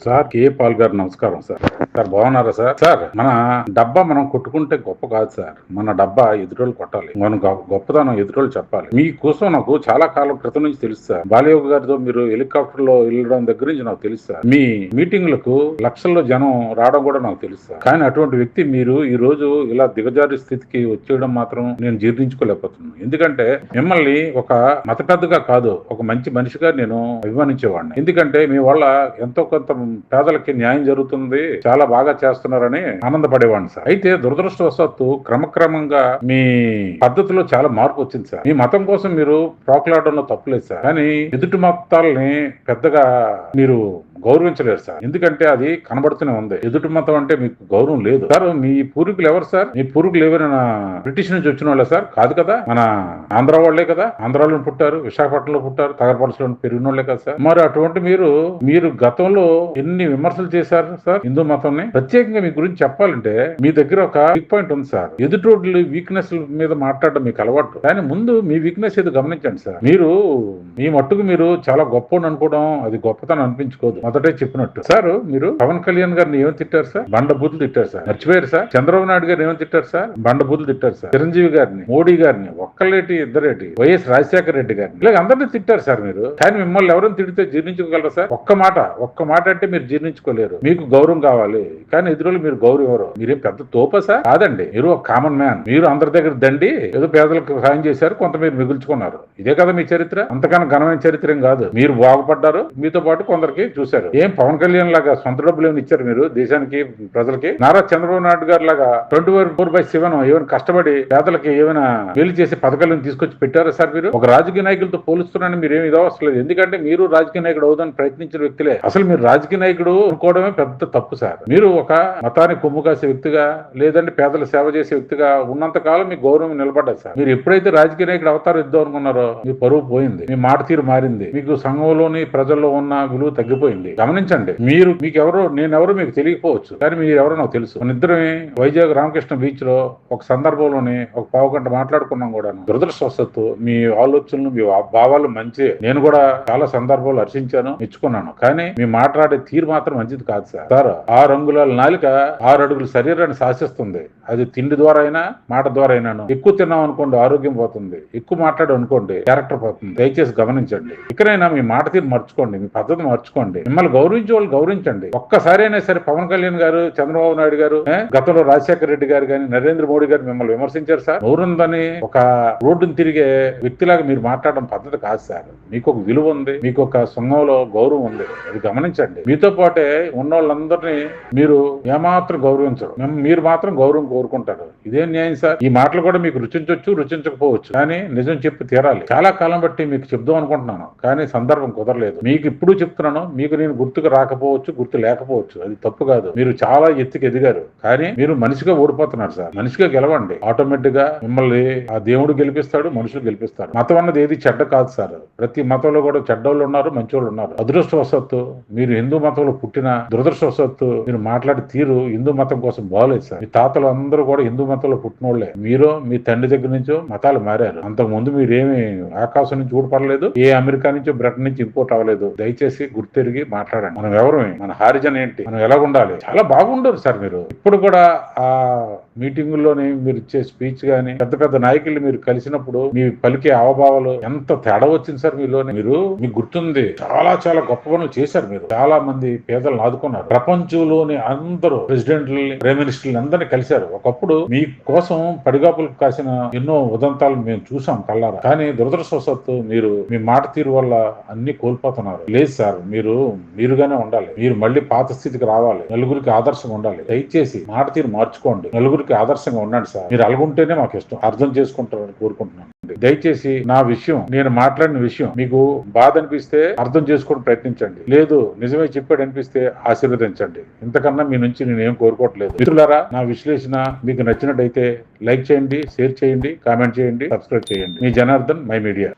Sir K Paul గారు నమస్కారం sir. Sir బాగున్నారా సార్? సార్ మన డబ్బా మనం కొట్టుకుంటే గొప్ప కాదు సార్. మన డబ్బా ఎదుటోళ్ళు కొట్టాలి. మనం గొప్పతనం ఎదుటోళ్ళు చెప్పాలి. మీకోసం నాకు చాలా కాలం క్రితం నుంచి తెలుసు సార్. బాలయోగి గారితో మీరు హెలికాప్టర్ లో వెళ్ళడం దగ్గర నుంచి నాకు తెలుసు సార్. మీ మీటింగ్లకు లక్షల్లో జనం రావడం కూడా నాకు తెలుసు సార్. కానీ అటువంటి వ్యక్తి మీరు ఈ రోజు ఇలా దిగజారి స్థితికి వచ్చేయడం మాత్రం నేను జీర్ణించుకోలేకపోతున్నాను. ఎందుకంటే మిమ్మల్ని ఒక మత పెద్దగా కాదు, ఒక మంచి మనిషిగా నేను అభిమానించేవాడిని. ఎందుకంటే మీ వల్ల ఎంతో కొంత పేదలకి న్యాయం జరుగుతుంది, చాలా బాగా చేస్తున్నారని ఆనందపడేవాడిని సార్. అయితే దురదృష్టవశాత్తు క్రమక్రమంగా మీ పద్ధతిలో చాలా మార్పు వచ్చింది సార్. మీ మతం కోసం మీరు ప్రాకులాడడంలో తప్పులేదు సార్, కానీ ఎదుటి మతాలని పెద్దగా మీరు గౌరవించలేరు సార్. ఎందుకంటే అది కనబడుతూనే ఉంది. ఎదుటి మతం అంటే మీకు గౌరవం లేదు సార్. మీ పూర్వీకులు ఎవరు సార్? మీ పూర్వీకులు ఎవరైనా బ్రిటిష్ నుంచి వచ్చిన వాళ్ళే సార్? కాదు కదా, మన ఆంధ్ర వాళ్లే కదా. ఆంధ్రాలో పుట్టారు, విశాఖపట్నంలో పుట్టారు, తగరపల్లిలో పెరిగిన వాళ్ళే కదా సార్. మరి అటువంటి మీరు గతంలో ఎన్ని విమర్శలు చేశారు సార్ హిందూ మతంని? ప్రత్యేకంగా మీ గురించి చెప్పాలంటే మీ దగ్గర ఒక బిగ్ పాయింట్ ఉంది సార్. ఎదుటోళ్ళు వీక్నెస్ మీద మాట్లాడడం మీకు అలవాటు, కానీ ముందు మీ వీక్నెస్ ఏదో గమనించండి సార్. మీరు మీ మట్టుకు మీరు చాలా గొప్ప అనుకోవడం అది గొప్పతనం అనిపించుకోదు. మొదటే చెప్పినట్టు సార్, మీరు పవన్ కళ్యాణ్ గారిని ఏమని తిట్టారు సార్? బండ బూతులు తిట్టారు సార్. మర్చిపోయారు సార్? చంద్రబాబు నాయుడు గారిని ఏమని తిట్టారు సార్? బండ బూతులు తిట్టారు సార్. చిరంజీవి గారిని, మోడీ గారిని, ఒక్కలేటి ఇద్దరేటి, వైఎస్ రాజశేఖర రెడ్డి గారిని, ఇలా అందరినీ తిట్టారు సార్ మీరు. కానీ మిమ్మల్ని ఎవరైనా తిడితే జీర్ణించుకోగలరా సార్? ఒక్క మాట అంటే మీరు జీర్ణించుకోలేరు. మీకు గౌరవం కావాలి, కానీ ఎదురు మీరు గౌరవం ఎవరు? మీరేం పెద్ద తోప సార్ కాదండి. మీరు ఒక కామన్ మ్యాన్. మీరు అందరి దగ్గర దండి ఏదో పేదలకు సాయం చేశారు, కొంత మీరు మిగుల్చుకున్నారు. ఇదే కదా మీ చరిత్ర. అంతకన్నా ఘనమైన చరిత్ర ఏం కాదు. మీరు బాగుపడ్డారు, మీతో పాటు కొందరికి చూశారు. ఏం పవన్ కళ్యాణ్ లాగా సొంత డబ్బులు ఏమైనా ఇచ్చారు మీరు దేశానికి, ప్రజలకి? నారా చంద్రబాబు నాయుడు గారు లాగా 24/7 ఏమైనా కష్టపడి పేదలకి ఏమైనా మేలు చేసే పథకాలను తీసుకొచ్చి పెట్టారా సార్? మీరు ఒక రాజకీయ నాయకులతో పోలుస్తున్నారని మీరు ఏమి ఇదవసలేదు. ఎందుకంటే మీరు రాజకీయ నాయకుడు అవుదని ప్రయత్నించిన వ్యక్తులే. అసలు మీరు రాజకీయ నాయకుడు అనుకోవడమే పెద్ద తప్పు సార్. మీరు ఒక మతానికి కొమ్ము కాసే వ్యక్తిగా, లేదంటే పేదల సేవ చేసే వ్యక్తిగా ఉన్నంత కాలం మీ గౌరవం నిలబడ్డారు సార్. మీరు ఎప్పుడైతే రాజకీయ నాయకుడు అవతారం ఇద్దాం అనుకున్నారో మీ పరువు పోయింది, మీ మాట తీరు మారింది, మీకు సంఘంలోని ప్రజల్లో ఉన్న విలువ తగ్గిపోయింది. గమనించండి. మీకెవరో నేనెవరో మీకు తెలియకపోవచ్చు, కానీ మీరు ఎవరో నాకు తెలుసు. మన ఇద్దరమే వైజాగ్ రామకృష్ణ బీచ్ లో ఒక సందర్భంలోని ఒక పావు గంట మాట్లాడుకున్నాం కూడా. దురదృష్టవశాత్తు మీ ఆలోచనలు, మీ భావాలు మంచి, నేను కూడా చాలా సందర్భాలు హర్షించాను, మెచ్చుకున్నాను. కానీ మీ మాట్లాడే తీరు మాత్రం మంచిది కాదు సార్. 6 అంగుళాల నాలిక 6 అడుగుల శరీరాన్ని శాసిస్తుంది. అది తిండి ద్వారా అయినా మాట ద్వారా అయినాను. ఎక్కువ తిన్నాం అనుకోండి ఆరోగ్యం పోతుంది, ఎక్కువ మాట్లాడు అనుకోండి క్యారెక్టర్ పోతుంది. దయచేసి గమనించండి. ఇక్కడైనా మీ మాట తీరు మార్చుకోండి, మీ పద్ధతి మార్చుకోండి. మిమ్మల్ని గౌరవించే వాళ్ళు గౌరవించండి. ఒక్కసారి అయినా సరే పవన్ కళ్యాణ్ గారు, చంద్రబాబు నాయుడు గారు, గతంలో రాజశేఖర రెడ్డి గారు కానీ, నరేంద్ర మోడీ గారు మిమ్మల్ని విమర్శించారు సార్? నోరుందని ఒక రోడ్డును తిరిగే వ్యక్తిలాగా మీరు మాట్లాడడం పద్ధతి కాదు సార్. మీకు ఒక విలువ ఉంది, మీకు ఒక సంఘంలో గౌరవం ఉంది, అది గమనించండి. మీతో పాటే ఉన్న వాళ్ళందరినీ మీరు ఏమాత్రం గౌరవించరు, మీరు మాత్రం గౌరవం కోరుకుంటారు. ఇదేం న్యాయం సార్? ఈ మాటలు కూడా మీకు రుచించవచ్చు, రుచించకపోవచ్చు, కానీ నిజం చెప్పి తీరాలి. చాలా కాలం బట్టి మీకు చెప్దాం అనుకుంటున్నాను, కానీ సందర్భం కుదరలేదు. మీకు ఇప్పుడు చెప్తున్నాను. మీకు నేను గుర్తుకు రాకపోవచ్చు, గుర్తు లేకపోవచ్చు, అది తప్పు కాదు. మీరు చాలా ఎత్తుకు ఎదిగారు, కానీ మీరు మనిషిగా ఓడిపోతున్నారు సార్. మనిషిగా గెలవండి. ఆటోమేటిక్ గా మిమ్మల్ని ఆ దేవుడు గెలిపిస్తాడు, మనుషులు గెలిపిస్తాడు. మతం అన్నది ఏది చెడ్డ కాదు సార్. ప్రతి మతంలో కూడా చెడ్డోళ్ళు ఉన్నారు, మంచోళ్ళు ఉన్నారు. అదృష్టవశాత్తు మీరు హిందూ మతంలో పుట్టిన, దురదృష్టవశాత్తు మీరు మాట్లాడే తీరు హిందూ మతం కోసం బాగలేదు సార్. మీ తాతలు అందరూ కూడా హిందూ మతంలో పుట్టినోళ్లే. మీరు మీ తండ్రి దగ్గర నుంచో మతాలు మారారు. అంతకు ముందు మీరేమి ఆకాశం నుంచి ఊడిపడలేదు, ఏ అమెరికా నుంచో బ్రిటన్ నుంచి ఇంపోర్ట్ అవ్వలేదు. దయచేసి గుర్తెరిగి మాట్లాడండి. మనం ఎవరమే, మన హారిజన్ ఏంటి, మనం ఎలా ఉండాలి, చాలా బాగుండరు సార్. మీరు ఇప్పుడు కూడా ఆ మీటింగుల్లోని మీరు ఇచ్చే స్పీచ్ గానీ, పెద్ద పెద్ద నాయకులు మీరు కలిసినప్పుడు మీ పలికే హావభావాలు ఎంత తేడా వచ్చింది సార్ మీలోనే. మీకు గుర్తుంది, చాలా చాలా గొప్ప పనులు చేశారు. మీరు చాలా మంది పేదలను ఆదుకున్నారు. ప్రపంచంలోని అందరూ ప్రెసిడెంట్లని, ప్రైమ్ మినిస్టర్లు అందరినీ కలిశారు. ఒకప్పుడు మీ కోసం పడిగాపులకు కాసిన ఎన్నో ఉదంతాలు మేము చూసాం కల్లారా. కానీ దురదృష్టవశాత్తు మీరు మీ మాట తీరు వల్ల అన్ని కోల్పోతున్నారు. లేదు సార్, మీరుగానే ఉండాలి. మీరు మళ్ళీ పాత స్థితికి రావాలి, నలుగురికి ఆదర్శంగా ఉండాలి. దయచేసి మాట తీరు మార్చుకోండి, నలుగురికి ఆదర్శంగా ఉండండి సార్. మీరు అలాగుంటేనే మాకు ఇష్టం, అర్థం చేసుకుంటారని కోరుకుంటున్నాను. దయచేసి నా విషయం, నేను మాట్లాడిన విషయం మీకు బాధ అనిపిస్తే అర్థం చేసుకోవడం ప్రయత్నించండి, లేదు నిజమే చెప్పాడు అనిపిస్తే ఆశీర్వదించండి. ఇంతకన్నా మీ నుంచి నేను ఏం కోరుకోవట్లేదు. మిత్రులారా, నా విశ్లేషణ మీకు నచ్చినట్టయితే లైక్ చేయండి, షేర్ చేయండి, కామెంట్ చేయండి, సబ్స్క్రైబ్ చేయండి. మీ జనార్దన్, మై మీడియా.